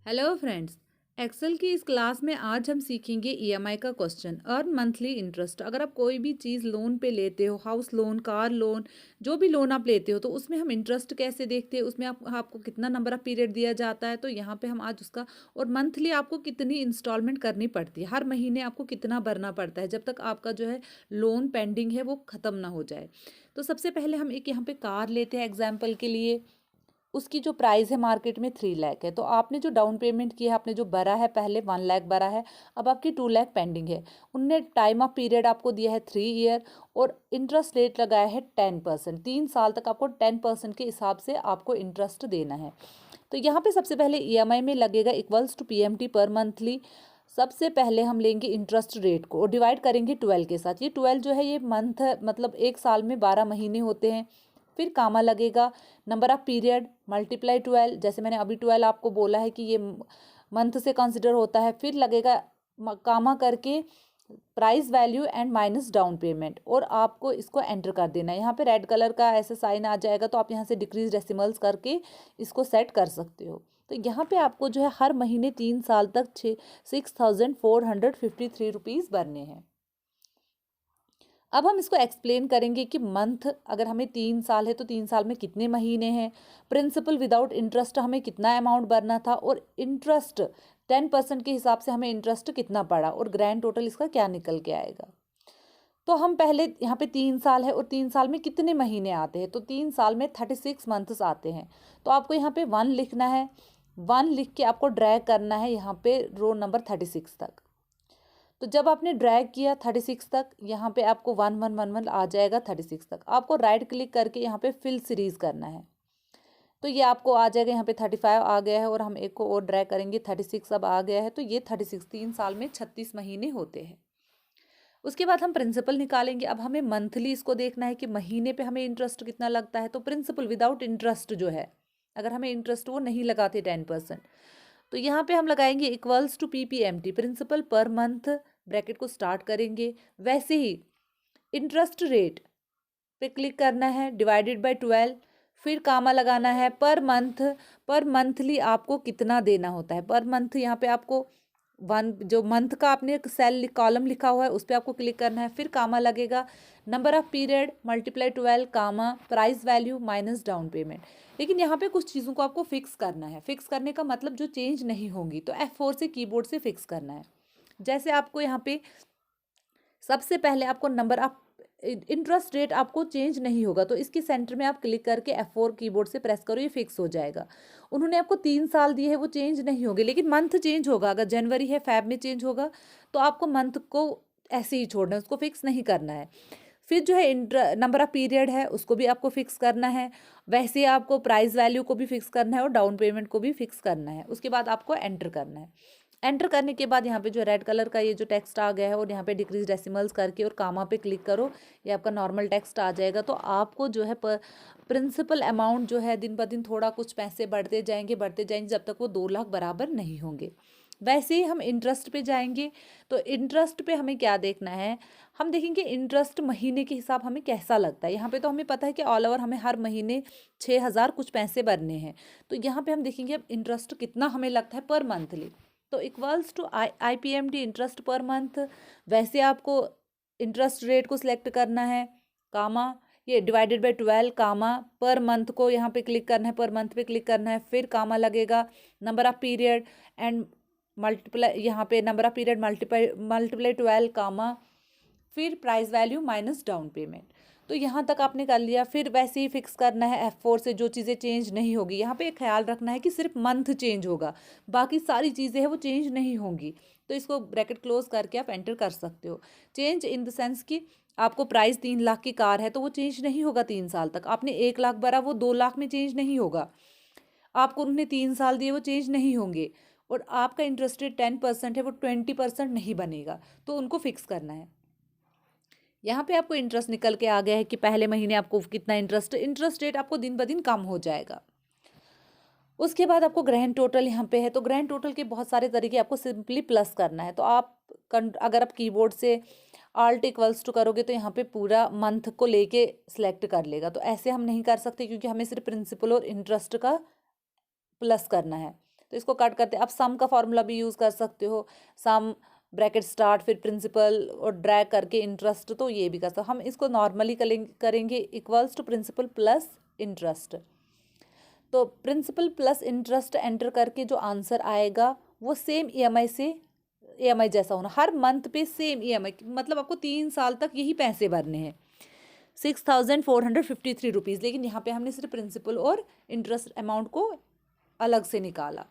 Hello friends. Excel की इस class में आज हम सीखेंगे ईएमआई का क्वेश्चन अर्न मंथली इंटरेस्ट। अगर आप कोई भी चीज़ लोन पे लेते हो, हाउस लोन, कार लोन, जो भी लोन आप लेते हो, तो उसमें हम इंटरेस्ट कैसे देखते हैं, उसमें आपको कितना नंबर ऑफ पीरियड दिया जाता है, तो यहाँ पे हम आज उसका और मंथली आपको कितनी इंस्टॉलमेंट करनी पड़ती है, हर महीने आपको कितना भरना पड़ता है जब तक आपका जो है लोन पेंडिंग है वो ख़त्म ना हो जाए। तो सबसे पहले हम एक यहाँ पे कार लेते हैं एग्जाम्पल के लिए। उसकी जो प्राइस है मार्केट में 3 लाख है। तो आपने जो डाउन पेमेंट किया है, आपने जो भरा है, पहले 1 लाख भरा है, अब आपकी 2 लाख पेंडिंग है। उनने टाइम ऑफ पीरियड आपको दिया है 3 ईयर और इंटरेस्ट रेट लगाया है 10%। 3 साल तक आपको 10% के हिसाब से आपको इंटरेस्ट देना है। तो यहाँ पे सबसे पहले ईएमआई में लगेगा इक्वल्स टू पीएमटी पर मंथली। सबसे पहले हम लेंगे इंटरेस्ट रेट को और डिवाइड करेंगे 12 के साथ। ये 12 जो है ये मंथ मतलब एक साल में 12 महीने होते हैं। फिर कामा लगेगा, नंबर ऑफ पीरियड मल्टीप्लाई 12, जैसे मैंने अभी 12 आपको बोला है कि ये मंथ से कंसिडर होता है। फिर लगेगा कामा करके price value and minus down payment और आपको इसको एंटर कर देना है। यहाँ पे रेड कलर का ऐसा साइन आ जाएगा, तो आप यहाँ से डिक्रीज डेसिमल्स करके इसको सेट कर सकते हो। तो यहाँ पे आपको जो है हर महीने 3 साल तक 6,453 भरने हैं। अब हम इसको एक्सप्लेन करेंगे कि मंथ अगर हमें 3 साल है तो 3 साल में कितने महीने हैं, प्रिंसिपल विदाउट इंटरेस्ट हमें कितना अमाउंट भरना था और इंटरेस्ट 10% के हिसाब से हमें इंटरेस्ट कितना पड़ा और ग्रैंड टोटल इसका क्या निकल के आएगा। तो हम पहले यहाँ पे 3 साल है और 3 साल में कितने महीने आते हैं, तो 3 साल में 36 मंथ्स आते हैं। तो आपको यहाँ पे 1 लिखना है, 1 लिख के आपको ड्रैग करना है यहाँ पे रो नंबर 36 तक। तो जब आपने ड्रैग किया 36 तक, यहाँ पे आपको 1111 आ जाएगा 36 तक। आपको राइट क्लिक करके यहाँ पे फिल सीरीज करना है, तो ये आपको आ जाएगा। यहाँ पे 35 आ गया है और हम एक को और ड्रैग करेंगे, 36 अब आ गया है। तो ये 36 3 साल में 36 महीने होते हैं। उसके बाद हम प्रिंसिपल निकालेंगे। अब हमें मंथली इसको देखना है कि महीने पे हमें इंटरेस्ट कितना लगता है। तो प्रिंसिपल विदाउट इंटरेस्ट जो है, अगर हमें इंटरेस्ट वो नहीं लगाते 10%, तो यहाँ पे हम लगाएंगे equals to PPMT principal per month, bracket को स्टार्ट करेंगे। वैसे ही इंटरेस्ट रेट पे क्लिक करना है, डिवाइडेड बाय 12, फिर कामा लगाना है पर मंथ। पर मंथली आपको कितना देना होता है, पर मंथ यहाँ पे आपको जो मंथ का आपने सेल कॉलम लिखा हुआ है उस पर आपको क्लिक करना है। फिर कामा लगेगा, number of period multiply 12 comma price value minus down payment. लेकिन यहाँ पे कुछ चीज़ों को आपको फिक्स करना है। फिक्स करने का मतलब जो चेंज नहीं होंगी, तो F4 से कीबोर्ड से फिक्स करना है। जैसे आपको यहाँ पे सबसे पहले आपको नंबर ऑफ इंटरेस्ट रेट आपको चेंज नहीं होगा, तो इसके सेंटर में आप क्लिक करके F4 कीबोर्ड से प्रेस करो, ये फिक्स हो जाएगा। उन्होंने आपको 3 साल दिए है, वो चेंज नहीं होंगे, लेकिन मंथ चेंज होगा। अगर जनवरी है फैब में चेंज होगा, तो आपको मंथ को ऐसे ही छोड़ना है, उसको फिक्स नहीं करना है। फिर जो है नंबर ऑफ पीरियड है उसको भी आपको फिक्स करना है। वैसे आपको प्राइस वैल्यू को भी फिक्स करना है और डाउन पेमेंट को भी फिक्स करना है। उसके बाद आपको एंटर करना है। एंटर करने के बाद यहाँ पे जो रेड कलर का ये जो टेक्स्ट आ गया है और यहाँ पे डिक्रीज डेसिमल्स करके और कामा पे क्लिक करो, ये आपका नॉर्मल टेक्स्ट आ जाएगा। तो आपको जो है प्रिंसिपल अमाउंट जो है दिन ब दिन थोड़ा कुछ पैसे बढ़ते जाएंगे जब तक वो 2 लाख बराबर नहीं होंगे। वैसे ही हम इंटरेस्ट पे जाएंगे। तो इंटरेस्ट पे हमें क्या देखना है, हम देखेंगे इंटरेस्ट महीने के हिसाब हमें कैसा लगता है। यहाँ पे तो हमें पता है कि ऑल ओवर हमें हर महीने 6,000 कुछ पैसे भरने हैं। तो यहाँ पे हम देखेंगे अब इंटरेस्ट कितना हमें लगता है पर मंथली। तो equals to IPMT interest per month. वैसे आपको इंटरेस्ट रेट को सिलेक्ट करना है, कामा ये divided by 12 comma per month को यहाँ पे क्लिक करना है, पर मंथ पे क्लिक करना है। फिर कामा लगेगा, number of period and multiply, यहाँ पे नंबर ऑफ पीरियड मल्टीप्लाई 12 कामा, फिर price value minus down payment. तो यहाँ तक आपने कर लिया। फिर वैसे ही फिक्स करना है F4 से, जो चीज़ें चेंज नहीं होगी। यहाँ पे एक ख्याल रखना है कि सिर्फ मंथ चेंज होगा, बाकी सारी चीज़ें हैं वो चेंज नहीं होंगी। तो इसको ब्रैकेट क्लोज करके आप एंटर कर सकते हो। चेंज इन द सेंस कि आपको प्राइस 3 लाख की कार है तो वो चेंज नहीं होगा 3 साल तक। आपने 1 लाख भरा, वो 2 लाख में चेंज नहीं होगा। आपको उन्होंने 3 साल दिए, वो चेंज नहीं होंगे। और आपका इंटरेस्ट रेट 10% है, वो 20% नहीं बनेगा। तो उनको फिक्स करना है। यहाँ पे आपको इंटरेस्ट निकल के आ गया है कि पहले महीने आपको कितना इंटरेस्ट रेट आपको दिन ब दिन कम हो जाएगा। उसके बाद आपको ग्रैंड टोटल यहाँ पे है। तो ग्रैंड टोटल के बहुत सारे तरीके, आपको सिंपली प्लस करना है। तो आप अगर आप कीबोर्ड से आल्ट इक्वल्स टू करोगे तो यहाँ पे पूरा मंथ को लेके सिलेक्ट कर लेगा। तो ऐसे हम नहीं कर सकते क्योंकि हमें सिर्फ प्रिंसिपल और इंटरेस्ट का प्लस करना है। तो इसको कट करते, अब सम का फॉर्मूला भी यूज़ कर सकते हो, सम ब्रैकेट स्टार्ट फिर प्रिंसिपल और ड्रैग करके इंटरेस्ट, तो ये भी कर सकते हो। हम इसको नॉर्मली करेंगे equals to principal plus interest. तो प्रिंसिपल प्लस इंटरेस्ट एंटर करके जो आंसर आएगा वो सेम ईएमआई से, ईएमआई जैसा होना, हर मंथ पे सेम ईएमआई, मतलब आपको 3 साल तक यही पैसे भरने हैं, 6,453 रुपीज़। लेकिन यहाँ पे हमने सिर्फ प्रिंसिपल और इंटरेस्ट अमाउंट को अलग से निकाला।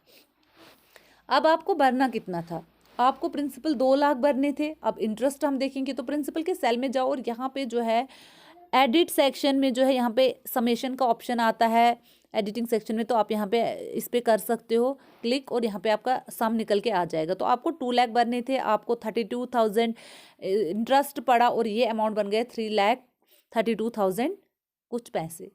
अब आपको भरना कितना था, आपको प्रिंसिपल 2 लाख भरने थे। अब इंटरेस्ट हम देखेंगे तो प्रिंसिपल के सेल में जाओ और यहाँ पे जो है एडिट सेक्शन में जो है यहाँ पे समेशन का ऑप्शन आता है एडिटिंग सेक्शन में, तो आप यहाँ पे इस पे कर सकते हो क्लिक और यहाँ पे आपका सम निकल के आ जाएगा। तो आपको 2 लाख भरने थे, आपको 32,000 इंटरेस्ट पड़ा और ये अमाउंट बन गया 3,32,000 कुछ पैसे।